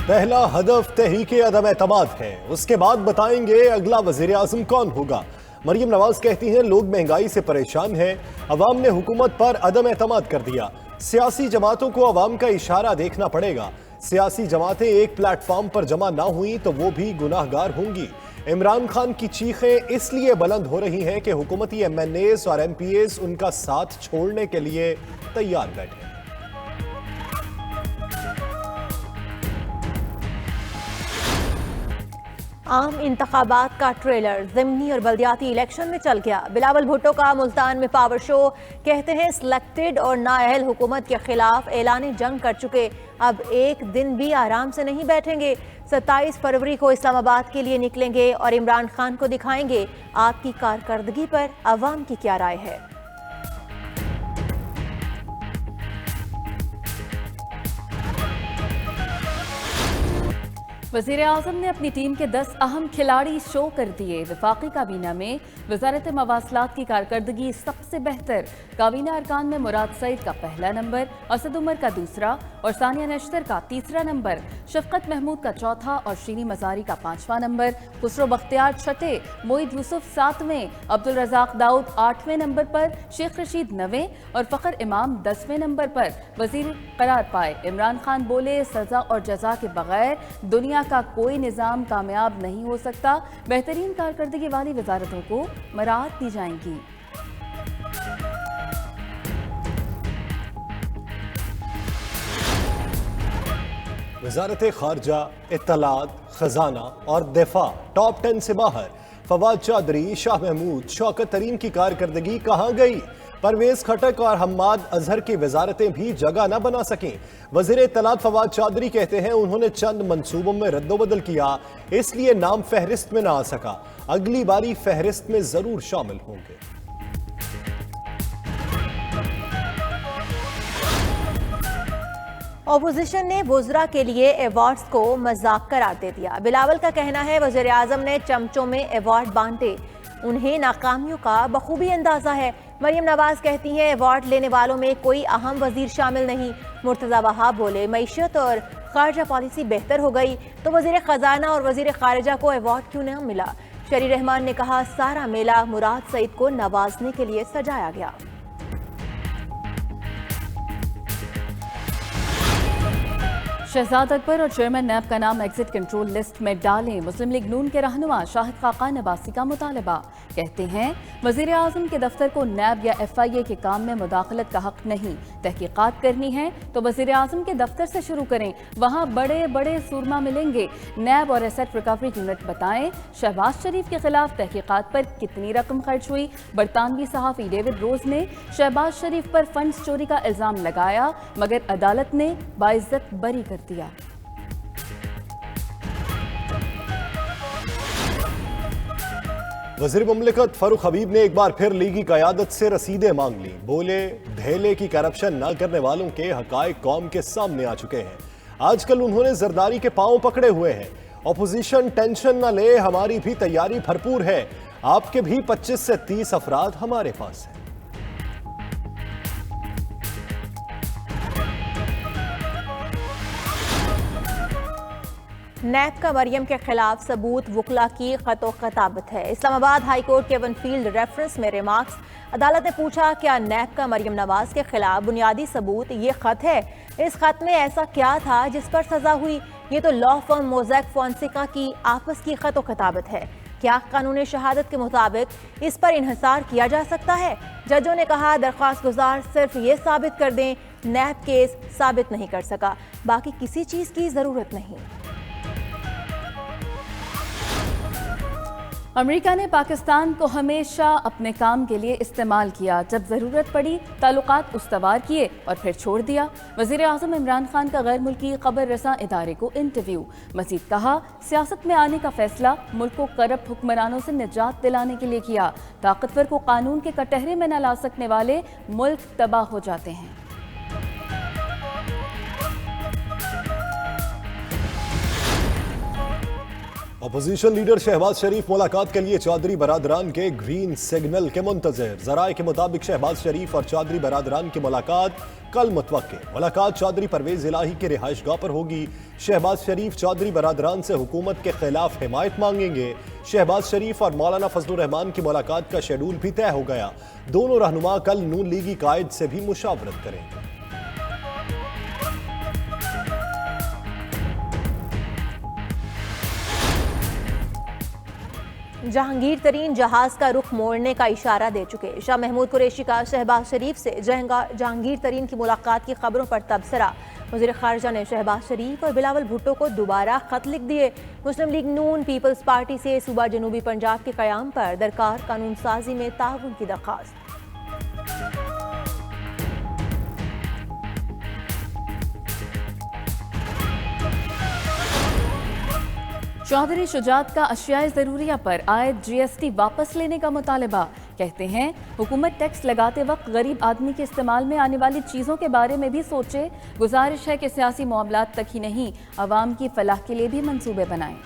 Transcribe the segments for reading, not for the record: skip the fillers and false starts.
پہلا ہدف تحریک عدم اعتماد ہے، اس کے بعد بتائیں گے اگلا وزیر اعظم کون ہوگا۔ مریم نواز کہتی ہیں لوگ مہنگائی سے پریشان ہیں، عوام نے حکومت پر عدم اعتماد کر دیا، سیاسی جماعتوں کو عوام کا اشارہ دیکھنا پڑے گا، سیاسی جماعتیں ایک پلیٹ فارم پر جمع نہ ہوئیں تو وہ بھی گناہ گار ہوں گی۔ عمران خان کی چیخیں اس لیے بلند ہو رہی ہیں کہ حکومتی ایم این ایز اور ایم پی ایز ان کا ساتھ چھوڑنے کے لیے تیار بیٹھے۔ عام انتخابات کا ٹریلر ضمنی اور بلدیاتی الیکشن میں چل گیا۔ بلاول بھٹو کا ملتان میں پاور شو، کہتے ہیں سلیکٹڈ اور نااہل حکومت کے خلاف اعلان جنگ کر چکے، اب ایک دن بھی آرام سے نہیں بیٹھیں گے۔ 27 فروری کو اسلام آباد کے لیے نکلیں گے اور عمران خان کو دکھائیں گے آپ کی کارکردگی پر عوام کی کیا رائے ہے۔ وزیر اعظم نے اپنی ٹیم کے 10 اہم کھلاڑی شو کر دیے۔ وفاقی کابینہ میں وزارت مواصلات کی کارکردگی سب سے بہتر، کابینہ ارکان میں مراد سعید کا پہلا نمبر، اسد عمر کا دوسرا اور ثانیہ نشتر کا تیسرا نمبر، شفقت محمود کا چوتھا اور شیریں مزاری کا 5واں نمبر، خسرو بختیار چھٹے، معید یوسف 7ویں، عبدالرزاق داؤد 8ویں نمبر پر، شیخ رشید 9ویں اور فخر امام 10ویں نمبر پر وزیر قرار پائے۔ عمران خان بولے سزا اور جزا کے بغیر دنیا کا کوئی نظام کامیاب نہیں ہو سکتا، بہترین کارکردگی والی وزارتوں کو مراعات دی جائیں گی۔ وزارت خارجہ، اطلاعات، خزانہ اور دفاع ٹاپ 10 سے باہر۔ فواد چودھری، شاہ محمود، شوکت ترین کی کارکردگی کہاں گئی؟ پرویز خٹک اور حماد اظہر کی وزارتیں بھی جگہ نہ بنا سکیں۔ وزیر اطلاعات فواد چودھری کہتے ہیں انہوں نے چند منصوبوں میں رد و بدل کیا، اس لیے نام فہرست میں نہ آ سکا، اگلی باری فہرست میں ضرور شامل ہوں گے۔ اپوزیشن نے وزراء کے لیے ایوارڈز کو مذاق قرار دے دیا۔ بلاول کا کہنا ہے وزیر اعظم نے چمچوں میں ایوارڈ بانٹے، انہیں ناکامیوں کا بخوبی اندازہ ہے۔ مریم نواز کہتی ہیں ایوارڈ لینے والوں میں کوئی اہم وزیر شامل نہیں۔ مرتضی وہاب بولے معیشت اور خارجہ پالیسی بہتر ہو گئی تو وزیر خزانہ اور وزیر خارجہ کو ایوارڈ کیوں نہ ملا؟ شری رحمان نے کہا سارا میلہ مراد سعید کو نوازنے کے لیے سجایا گیا۔ شہزاد اکبر اور چیئرمین نیب کا نام ایگزٹ کنٹرول لسٹ میں ڈالیں، مسلم لیگ نون کے رہنما شاہد خاقان عباسی کا مطالبہ۔ کہتے ہیں وزیر اعظم کے دفتر کو نیب یا ایف آئی اے کے کام میں مداخلت کا حق نہیں، تحقیقات کرنی ہے تو وزیر اعظم کے دفتر سے شروع کریں، وہاں بڑے بڑے سورما ملیں گے۔ نیب اور ایسٹ ریکوری یونٹ بتائیں شہباز شریف کے خلاف تحقیقات پر کتنی رقم خرچ ہوئی۔ برطانوی صحافی ڈیوڈ روز نے شہباز شریف پر فنڈز چوری کا الزام لگایا مگر عدالت نے باعزت بری کر دیا۔ وزیر مملکت فاروق حبیب نے ایک بار پھر لیگی قیادت سے رسیدیں مانگ لی، بولے ڈھیلے کی کرپشن نہ کرنے والوں کے حقائق قوم کے سامنے آ چکے ہیں، آج کل انہوں نے زرداری کے پاؤں پکڑے ہوئے ہیں، اپوزیشن ٹینشن نہ لے، ہماری بھی تیاری بھرپور ہے، آپ کے بھی 25 سے 30 افراد ہمارے پاس ہیں۔ نیب کا مریم کے خلاف ثبوت وکلا کی خط و خطابت ہے۔ اسلام آباد ہائی کورٹ کے ون فیلڈ ریفرنس میں ریمارکس۔ عدالت نے پوچھا کیا نیب کا مریم نواز کے خلاف بنیادی ثبوت یہ خط ہے؟ اس خط میں ایسا کیا تھا جس پر سزا ہوئی؟ یہ تو لا فرم موزیک فونسیکا کی آپس کی خط و خطابت ہے، کیا قانون شہادت کے مطابق اس پر انحصار کیا جا سکتا ہے؟ ججوں نے کہا درخواست گزار صرف یہ ثابت کر دیں نیب کیس ثابت نہیں کر سکا، باقی کسی چیز کی ضرورت نہیں۔ امریکہ نے پاکستان کو ہمیشہ اپنے کام کے لیے استعمال کیا، جب ضرورت پڑی تعلقات استوار کیے اور پھر چھوڑ دیا۔ وزیر اعظم عمران خان کا غیر ملکی خبر رساں ادارے کو انٹرویو۔ مزید کہا سیاست میں آنے کا فیصلہ ملک کو کرپٹ حکمرانوں سے نجات دلانے کے لیے کیا، طاقتور کو قانون کے کٹہرے میں نہ لا سکنے والے ملک تباہ ہو جاتے ہیں۔ اپوزیشن لیڈر شہباز شریف ملاقات کے لیے چودھری برادران کے گرین سگنل کے منتظر. ذرائع کے مطابق شہباز شریف اور چودھری برادران کی ملاقات کل متوقع. ملاقات چودھری پرویز الہی کے رہائش گاہ پر ہوگی. شہباز شریف چودھری برادران سے حکومت کے خلاف حمایت مانگیں گے. شہباز شریف اور مولانا فضل الرحمان کی ملاقات کا شیڈول بھی طے ہو گیا. دونوں رہنما کل نون لیگی قائد سے بھی مشاورت کریں گے. جہانگیر ترین جہاز کا رخ موڑنے کا اشارہ دے چکے. شاہ محمود قریشی کا شہباز شریف سے جہانگیر ترین کی ملاقات کی خبروں پر تبصرہ. وزیر خارجہ نے شہباز شریف اور بلاول بھٹو کو دوبارہ خط لکھ دیے. مسلم لیگ نون پیپلز پارٹی سے صوبہ جنوبی پنجاب کے قیام پر درکار قانون سازی میں تعاون کی درخواست. چودھری شجاعت کا اشیاء ضروریہ پر عائد جی ایس ٹی واپس لینے کا مطالبہ. کہتے ہیں حکومت ٹیکس لگاتے وقت غریب آدمی کے استعمال میں آنے والی چیزوں کے بارے میں بھی سوچے. گزارش ہے کہ سیاسی معاملات تک ہی نہیں، عوام کی فلاح کے لیے بھی منصوبے بنائیں.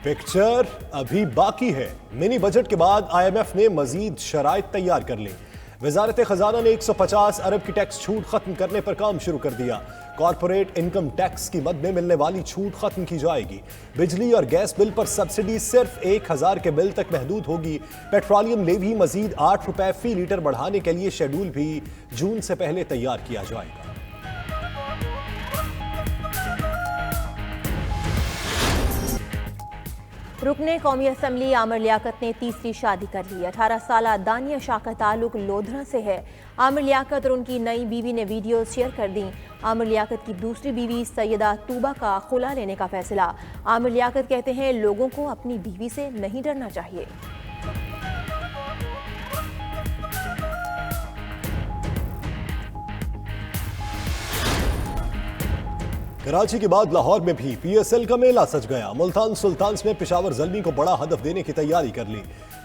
پکچر ابھی باقی ہے. منی بجٹ کے بعد آئی ایم ایف نے مزید شرائط تیار کر لی. وزارت خزانہ نے 150 ارب کی ٹیکس چھوٹ ختم کرنے پر کام شروع کر دیا. کارپوریٹ انکم ٹیکس کی مد میں ملنے والی چھوٹ ختم کی جائے گی. بجلی اور گیس بل پر سبسڈی صرف 1000 کے بل تک محدود ہوگی. پیٹرولیم لیوی مزید 8 روپے فی لیٹر بڑھانے کے لیے شیڈول بھی جون سے پہلے تیار کیا جائے گا. رکن قومی اسمبلی عامر لیاقت نے تیسری شادی کر لی. 18 سالہ دانیہ شاہ کا تعلق لودھرا سے ہے. عامر لیاقت اور ان کی نئی بیوی نے ویڈیوز شیئر کر دیں. عامر لیاقت کی دوسری بیوی سیدہ طوبہ کا خلا لینے کا فیصلہ. عامر لیاقت کہتے ہیں لوگوں کو اپنی بیوی سے نہیں ڈرنا چاہیے. کراچی کے بعد لاہور میں بھی پی ایس ایل کا میلہ سج گیا. ملتان سلطانز میں پشاور زلمی کو بڑا ہدف دینے کی تیاری کر لی.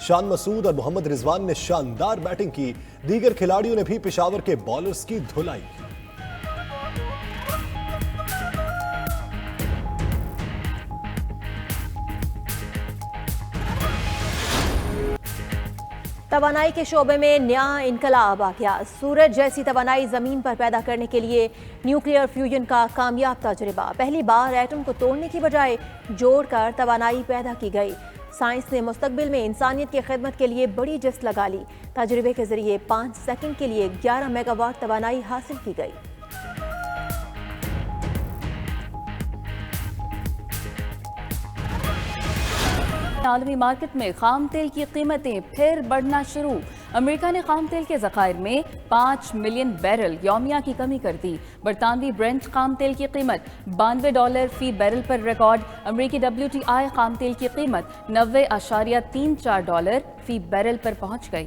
شان مسعود اور محمد رضوان نے شاندار بیٹنگ کی. دیگر کھلاڑیوں نے بھی پشاور کے بالرز کی دھلائی کی. توانائی کے شعبے میں نیا انقلاب آ گیا. سورج جیسی توانائی زمین پر پیدا کرنے کے لیے نیوکلیئر فیوژن کا کامیاب تجربہ. پہلی بار ایٹم کو توڑنے کی بجائے جوڑ کر توانائی پیدا کی گئی. سائنس نے مستقبل میں انسانیت کی خدمت کے لیے بڑی جست لگا لی. تجربے کے ذریعے 5 سیکنڈ کے لیے 11 میگا واٹ توانائی حاصل کی گئی. عالمی مارکیٹ میں خام تیل کی قیمتیں پھر بڑھنا شروع. امریکہ نے خام تیل کے ذخائر میں 5 ملین بیرل یومیہ کی کمی کر دی. برطانوی برنٹ خام تیل کی قیمت $92 فی بیرل پر ریکارڈ. امریکی WTI خام تیل کی قیمت $90.34 فی بیرل پر پہنچ گئی.